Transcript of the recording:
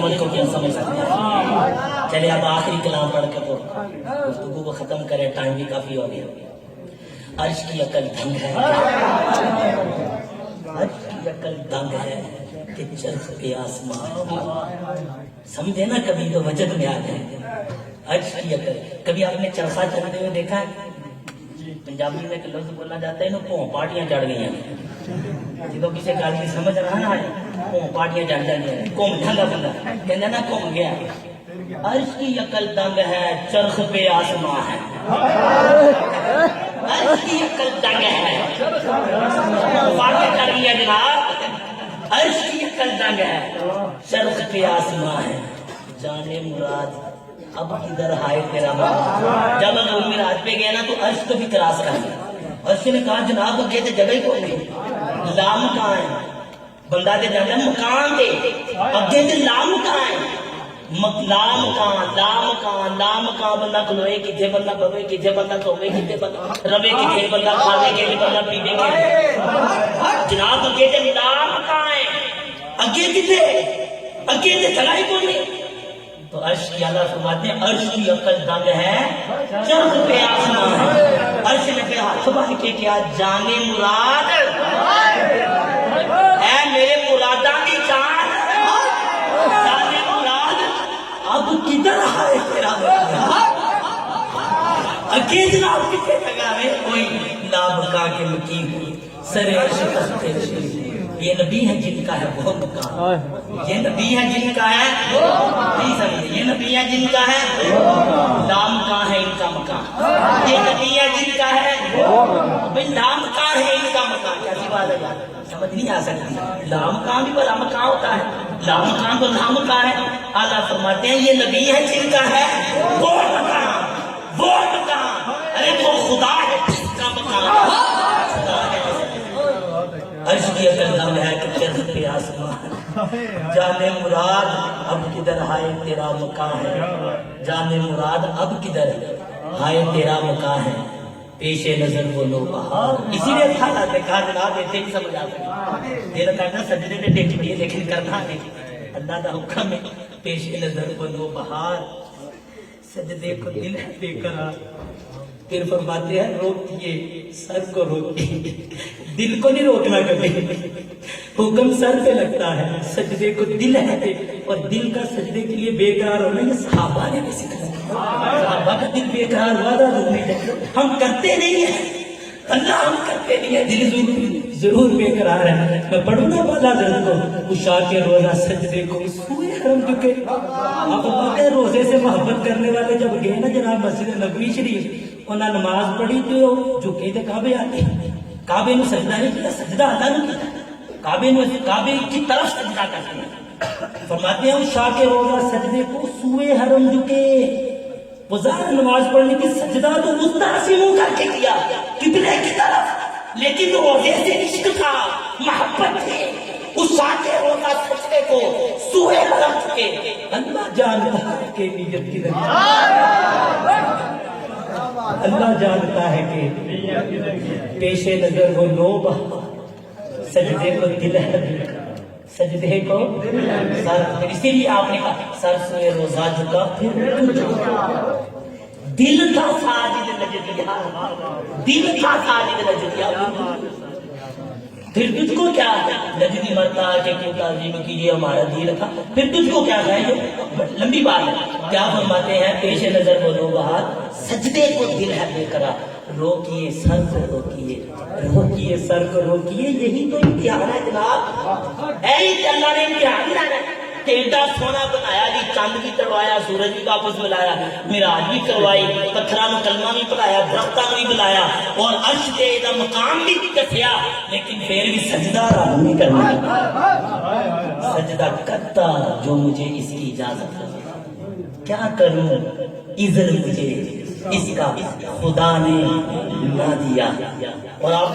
سمجھ کو کیا سمجھ سکتے ہیں؟ چلے اب آخری کلام پڑھ کے تو گفتگو کو ختم کرے، ٹائم بھی کافی ہو گیا۔ عرش کی عقل دنگ ہے، عرش کی عقل دنگ ہے کہ چرخ پہ آسمان، سمجھے نا کبھی تو وجد میں آ گئے۔ عرش کی عقل، کبھی آپ نے چرخہ چڑھتے ہوئے دیکھا ہے؟ پنجابی میں ایک لفظ بولا جاتا ہے نا، پوں پارٹیاں چڑھ گئی ہیں، جدو کسی گل کی سمجھ رہا نا پوں پارٹیاں چڑھ جاتی ہیں، گھوم جاتا بندہ، کہنا نا گھوم گیا۔ عرش کی عقل دنگ ہے، چرخ پہ آسمان ہے، عرش کی عقل دنگ ہے، پارٹیاں چڑھ گئی ہیں جناب، عرش کی عقل دنگ ہے، چرخ پہ آسمان ہے، جانے مراد اب ادھر ہائے تیرا مقام۔ جب ہم معراج پہ گئے نا تو عرش کو بھی تراس کر گیا، عرش نے کہا جناب اگے تے جگہ ہی کوئی نہیں، لام کہاں ہے؟ بندہ تے جانا مکان تے اگے تے لام کہاں ہے؟ لام کہاں لام کہاں، بندہ کھلوئے کتھے، بندہ بوے کتھے، بندہ سوے کتھے، بندہ روے کتھے، بندہ کھاوے کتھے، بندہ پیوے کتھے، جناب اگے تے لام کہاں ہے؟ اگے کتھے؟ اگے تے جگہ ہی کوئی نہیں۔ تو عرش کی اللہ فرماتے ہیں عرش کی عقل دنگ ہے، چرخ پہ آسمان ہے۔ عرش نے پہ ہاتھ بن کے کیا جانے مراد، اے میرے مرادہ کی جان، جانے مراد اب کدھر آئے تیرا اگے جناب کتنے جگہ میں کوئی لابکا کے مقیم سر عرش کرتے رشید۔ یہ نبی ہے جن کا ہے وہ مقام، یہ نبی ہے جن کا ہے نہیں سمجھے، یہ نبی ہے جن کا ہے لام کہاں ہے ان کا مقام، یہ نبی ہے جن کا ہے بھائی لام کہاں ہے ان کا مقام۔ کیسی بات ہے یار، سمجھ نہیں آ سکتی، لام کہاں بھی بلا مقام ہوتا ہے، لام کہاں تو لام کہاں ہے۔ اعلیٰ فرماتے ہیں یہ نبی ہے جن کا ہے وہ مقام، وہ مقام، ارے وہ خدا ہے جس کا مقام، عرش کی عقل دنگ ہے کہ چرخ پہ آسمان، جانے مراد اب کدھر ہائے تیرا مقام ہے، جانے مراد اب کدھر ہائے تیرا مقام ہے، پیش نظر وہ لو بہار۔ اسی لیے حالات نے کہا جناب ایسے ہی سمجھ آ سکے، یہ کرنا سجدے میں ٹیک لیے لیکن کرنا نہیں، اللہ کا حکم ہے پیش نظر وہ لو بہار، سجدے کو دل ہے بے قرار، پھر فرماتے ہیں روکیے سر کو روکیے، دل کو نہیں روکنا کبھی، حکم سر پہ لگتا ہے، سجدے کو دل ہے، اور دل کا سجدے کے لیے بے قرار ہونا یہ صحابہ نے بھی سکھایا، صحابہ کا دل بے قرار ہوا تھا ہم کرتے نہیں ہیں، اللہ ہم کرتے نہیں ہیں، دل ضرور بے قرار ہے۔ میں پڑھوں نا بالا درد کو اشا کے روزہ سجدے کو سوئے حرم چکے، آپ بولتے ہیں روزے سے محبت کرنے والے جب گئے نا جناب مسجد نبوی شریف، انہاں نماز پڑھی تو جھکے تے کعبے آتے، کعبے نو سجدہ نہیں کیا، سجدہ اللہ نے کیا، کعبے کی طرف سجدہ کرتے ہیں۔ فرماتے ہیں شاہ کے روزہ سجدے کو سوئے حرم جھکے، وہ ظاہر نماز پڑھنے کی سجدہ تو مستحسی منہ کر کے کیا کتنے کی طرف، لیکن روزے سے عشق تھا، محبت تھی، اس شاہ کے روزہ سجدے کو سوئے حرم جھکے، اللہ جانتا ہے کہ نیت کی اللہ جانتا ہے کہ پیش نظر وہ لو بہار، سجدے کو دل ہے، سجدے کو سر، اسی لیے آپ نے کہا سر سوئے روزہ جھکا پھر دل تھا ساجد لجدیا، دل تھا ساجد لجدیا، پھر تجھ کو کیا لجدی مرتا کہ کیوں تعظیم کی، یہ ہمارا دل تھا، پھر تجھ کو کیا ہے، یہ لمبی بات ہے۔ کیا فرماتے ہیں پیش نظر وہ لو بہار، سجدے کو دل ہے بے قرار، روکیے سر کو روکیے، روکیے سر کو روکیے، یہی تو امتحان ہے جناب، ہے ہی اللہ نے امتحان لانا، ایڈا سونا بنایا جی، چاند بھی کروایا، سورج بھی واپس ملایا، معراج بھی کروائی، پتھراں نو کلمہ بھی پڑھایا، درختاں بھی بلایا، اور عرش تے دا مقام بھی دسیا، لیکن پھر بھی سجدہ رب نہیں کرنا، سجدہ کرتا جو مجھے اس کی اجازت ہے، کیا کروں اذن مجھے اس کا خدا نے نہ دیا۔ اور آپ